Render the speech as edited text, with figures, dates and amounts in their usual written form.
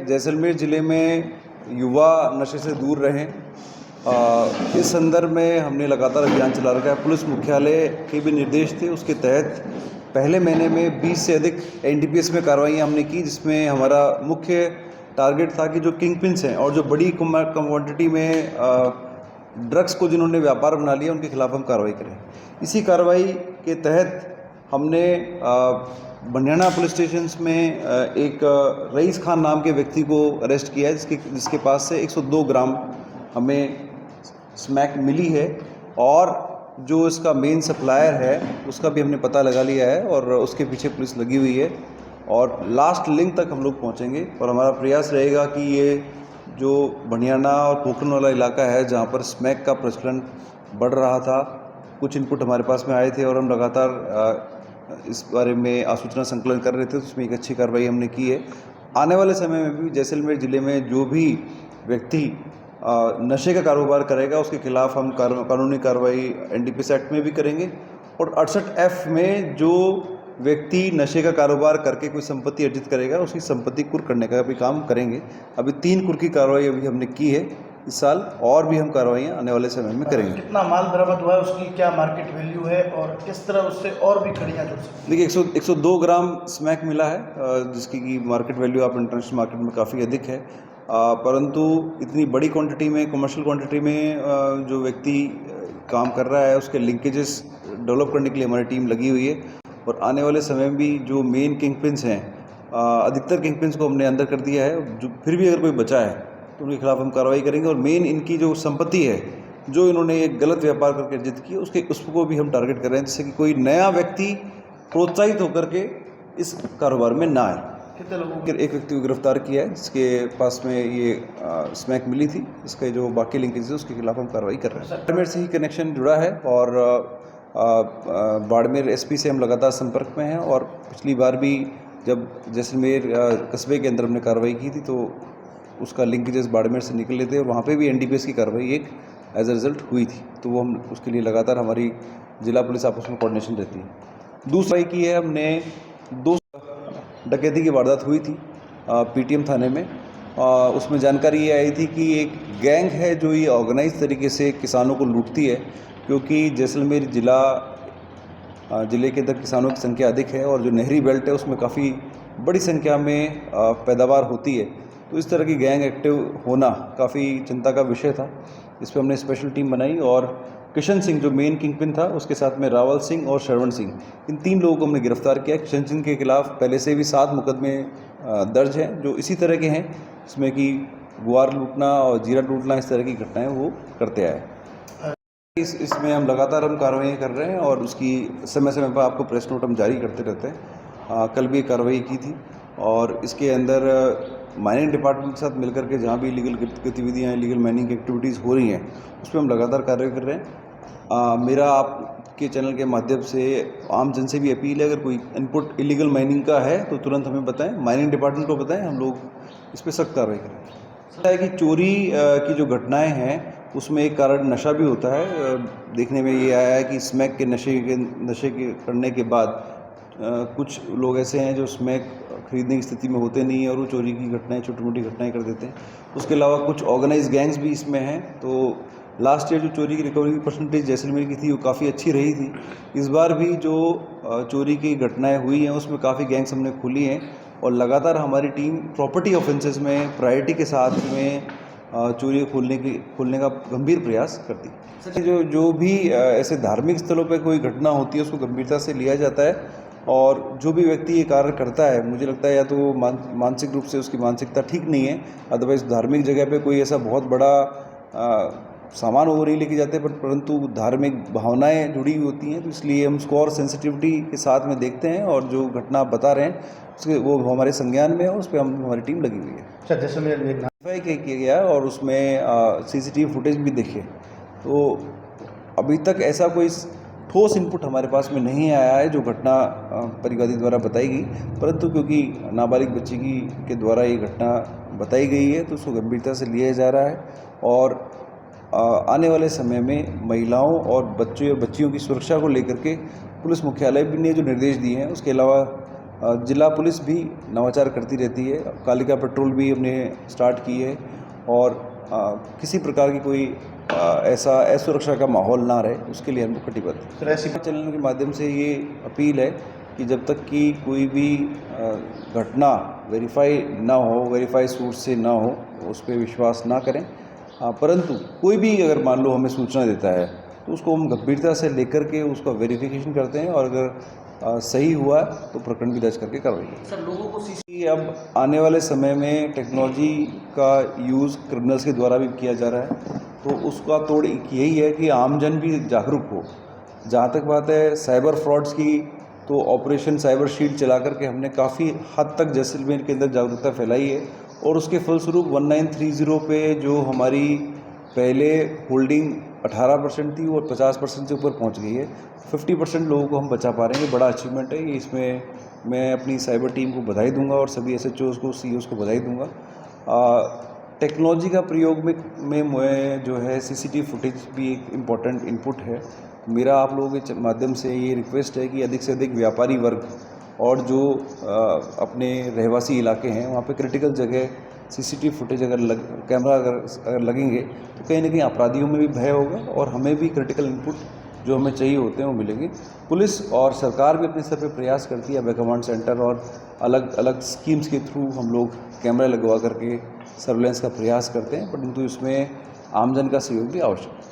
जैसलमेर ज़िले में युवा नशे से दूर रहें, इस संदर्भ में हमने लगातार अभियान चला रखा है। पुलिस मुख्यालय के भी निर्देश थे, उसके तहत पहले महीने में 20 से अधिक एनडीपीएस में कार्रवाइयाँ हमने की, जिसमें हमारा मुख्य टारगेट था कि जो किंग पिन्स हैं और जो बड़ी क्वांटिटी में ड्रग्स को जिन्होंने व्यापार बना लिया, उनके खिलाफ हम कार्रवाई करें। इसी कार्रवाई के तहत हमने बनियाना पुलिस स्टेशन में एक रईस खान नाम के व्यक्ति को अरेस्ट किया है, जिसके पास से 102 ग्राम हमें स्मैक मिली है, और जो इसका मेन सप्लायर है उसका भी हमने पता लगा लिया है और उसके पीछे पुलिस लगी हुई है और लास्ट लिंक तक हम लोग पहुंचेंगे। और हमारा प्रयास रहेगा कि ये जो बनियाना और पोखरण वाला इलाका है जहां पर स्मैक का प्रचलन बढ़ रहा था, कुछ इनपुट हमारे पास में आए थे और हम लगातार इस बारे में आसूचना संकलन कर रहे थे, उसमें एक अच्छी कार्रवाई हमने की है। आने वाले समय में भी जैसलमेर ज़िले में जो भी व्यक्ति नशे का कारोबार करेगा उसके खिलाफ हम कानूनी कार्रवाई एनडीपीएस एक्ट में भी करेंगे, और 68F में जो व्यक्ति नशे का कारोबार करके कोई संपत्ति अर्जित करेगा उसकी संपत्ति कुर्क करने का भी काम करेंगे। अभी 3 कुर्क की कार्रवाई अभी हमने की है इस साल, और भी हम कार्रवाइयाँ आने वाले समय में करेंगे। कितना माल बरामद हुआ है, उसकी क्या मार्केट वैल्यू है और किस तरह उससे और भी कड़ियाँ जुड़ सकती हैं? देखिए, 102 ग्राम स्मैक मिला है, जिसकी की मार्केट वैल्यू आप इंटरनेशनल मार्केट में काफ़ी अधिक है, परंतु इतनी बड़ी क्वांटिटी में, कमर्शियल क्वांटिटी में जो व्यक्ति काम कर रहा है उसके लिंकेजेस डेवलप करने के लिए हमारी टीम लगी हुई है। और आने वाले समय में भी जो मेन किंग पिन्स हैं, अधिकतर किंग पिन्स को हमने अंदर कर दिया है। जो फिर भी अगर कोई बचा है तो उनके खिलाफ हम कार्रवाई करेंगे, और मेन इनकी जो संपत्ति है जो इन्होंने एक गलत व्यापार करके अर्जित की उसको भी हम टारगेट कर रहे हैं, जिससे कि कोई नया व्यक्ति प्रोत्साहित होकर के इस कारोबार में ना आए। कितने लोगों एक व्यक्ति को गिरफ्तार किया है जिसके पास में ये स्मैक मिली थी, इसके जो बाकी लिंकेज है उसके खिलाफ हम कार्रवाई कर रहे हैं। बाड़मेर से ही कनेक्शन जुड़ा है और बाड़मेर एसपी से हम लगातार संपर्क में हैं, और पिछली बार भी जब जैसलमेर कस्बे के अंदर हमने कार्रवाई की थी तो उसका लिंकेजेस बाड़मेर से निकले थे और वहाँ पे भी एनडीपीएस की कार्रवाई एक एज अ रिजल्ट हुई थी। तो वो हम उसके लिए लगातार हमारी जिला पुलिस आपस में कोऑर्डिनेशन रहती है। दूसरा की है, हमने 2 डकैती की वारदात हुई थी पीटीएम थाने में। उसमें जानकारी ये आई थी कि एक गैंग है जो ये ऑर्गेनाइज तरीके से किसानों को लूटती है, क्योंकि जैसलमेर ज़िले के अंदर किसानों की संख्या अधिक है और जो नहरी बेल्ट है उसमें काफ़ी बड़ी संख्या में पैदावार होती है। तो इस तरह की गैंग एक्टिव होना काफ़ी चिंता का विषय था। इस पर हमने स्पेशल टीम बनाई और किशन सिंह जो मेन किंगपिन था, उसके साथ में रावल सिंह और श्रवण सिंह, इन 3 लोगों को हमने गिरफ्तार किया। किशन सिंह के खिलाफ पहले से भी 7 मुकदमे दर्ज हैं जो इसी तरह के हैं, जिसमें कि गुआर लूटना और जीरा लूटना, इस तरह की घटनाएं वो करते आए। इसमें हम लगातार कार्रवाई कर रहे हैं और उसकी समय समय पर आपको प्रेस नोट हम जारी करते रहते हैं। कल भी कार्रवाई की थी और इसके अंदर माइनिंग डिपार्टमेंट के साथ मिलकर के जहाँ भी इलीगल गतिविधियाँ, इलीगल माइनिंग एक्टिविटीज़ हो रही हैं उस पर हम लगातार कार्रवाई कर रहे हैं। मेरा आपके चैनल के माध्यम से आम जन से भी अपील है, अगर कोई इनपुट इलीगल माइनिंग का है तो तुरंत हमें बताएं, माइनिंग डिपार्टमेंट को बताएं, हम लोग इस पर सख्त कार्रवाई करें। है कि चोरी की जो घटनाएं हैं उसमें एक कारण नशा भी होता है। देखने में ये आया है कि स्मैक के नशे के करने के बाद कुछ लोग ऐसे हैं जो स्मैक खरीदने की स्थिति में होते नहीं हैं और वो चोरी की घटनाएं, छोटी मोटी घटनाएं कर देते हैं। उसके अलावा कुछ ऑर्गेनाइज गैंग्स भी इसमें हैं। तो लास्ट ईयर जो चोरी की रिकवरी की परसेंटेज जैसलमेर की थी वो काफ़ी अच्छी रही थी। इस बार भी जो चोरी की घटनाएं हुई हैं उसमें काफ़ी गैंग्स हमने खुली हैं और लगातार हमारी टीम प्रॉपर्टी ऑफेंसेस में प्रायोरिटी के साथ में चोरी खोलने का गंभीर प्रयास करती है। जो भी ऐसे धार्मिक स्थलों पर कोई घटना होती है उसको गंभीरता से लिया जाता है, और जो भी व्यक्ति ये कार्य करता है, मुझे लगता है या तो मानसिक रूप से उसकी मानसिकता ठीक नहीं है, अदरवाइज धार्मिक जगह पे कोई ऐसा बहुत बड़ा सामान वो नहीं लेके जाते, परंतु धार्मिक भावनाएं जुड़ी हुई होती हैं, तो इसलिए हम उसको और सेंसिटिविटी के साथ में देखते हैं और जो घटना आप बता रहे हैं उसके वो हमारे संज्ञान में है और उस पर हमारी टीम लगी हुई है। अच्छा, जैसलमेर में किया गया और उसमें सीसीटीवी फुटेज भी देखे, तो अभी तक ऐसा कोई ठोस इनपुट हमारे पास में नहीं आया है जो घटना परिवादी द्वारा बताई गई, परंतु क्योंकि नाबालिग बच्ची के द्वारा ये घटना बताई गई है तो उसको गंभीरता से लिया जा रहा है। और आने वाले समय में महिलाओं और बच्चियों की सुरक्षा को लेकर के पुलिस मुख्यालय ने जो निर्देश दिए हैं, उसके अलावा जिला पुलिस भी नवाचार करती रहती है, कालिका पेट्रोल भी हमने स्टार्ट की है और किसी प्रकार की कोई ऐसा असुरक्षा का माहौल ना रहे उसके लिए हम लोग कटिबद्ध हैं। सर ऐसी चैनल के माध्यम से ये अपील है कि जब तक कि कोई भी घटना वेरीफाई सोर्स से ना हो उस पर विश्वास ना करें। परंतु कोई भी अगर मान लो हमें सूचना देता है तो उसको हम गंभीरता से लेकर के उसका वेरिफिकेशन करते हैं और अगर सही हुआ तो प्रकरण भी दर्ज करके कार्रवाई है। सर लोगों को अब आने वाले समय में टेक्नोलॉजी का यूज़ क्रिमिनल्स के द्वारा भी किया जा रहा है, तो उसका तोड़ यही है कि आमजन भी जागरूक हो। जहाँ तक बात है साइबर फ्रॉड्स की, तो ऑपरेशन साइबर शील्ड चला करके हमने काफ़ी हद तक जैसलमेर के अंदर जागरूकता फैलाई है और उसके फलस्वरूप 1930 पे जो हमारी पहले होल्डिंग 18% थी और 50% से ऊपर पहुंच गई है। 50% लोगों को हम बचा पा रहे हैं, ये बड़ा अचीवमेंट है। इसमें मैं अपनी साइबर टीम को बधाई दूंगा और सभी SHOs को, CEOs को बधाई दूंगा। टेक्नोलॉजी का प्रयोग में मैं जो है CCTV फुटेज भी एक इम्पॉर्टेंट इनपुट है। मेरा आप लोगों के माध्यम से ये रिक्वेस्ट है कि अधिक से अधिक व्यापारी वर्ग और जो अपने रहवासी इलाके हैं वहाँ पे क्रिटिकल जगह CCTV फुटेज कैमरा अगर लगेंगे तो कहीं ना कहीं अपराधियों में भी भय होगा और हमें भी क्रिटिकल इनपुट जो हमें चाहिए होते हैं वो मिलेंगे। पुलिस और सरकार भी अपने स्तर पे प्रयास करती है, कमांड सेंटर और अलग अलग स्कीम्स के थ्रू हम लोग कैमरा लगवा करके सर्वेलेंस का प्रयास करते हैं, परंतु इसमें आमजन का सहयोग भी आवश्यक है।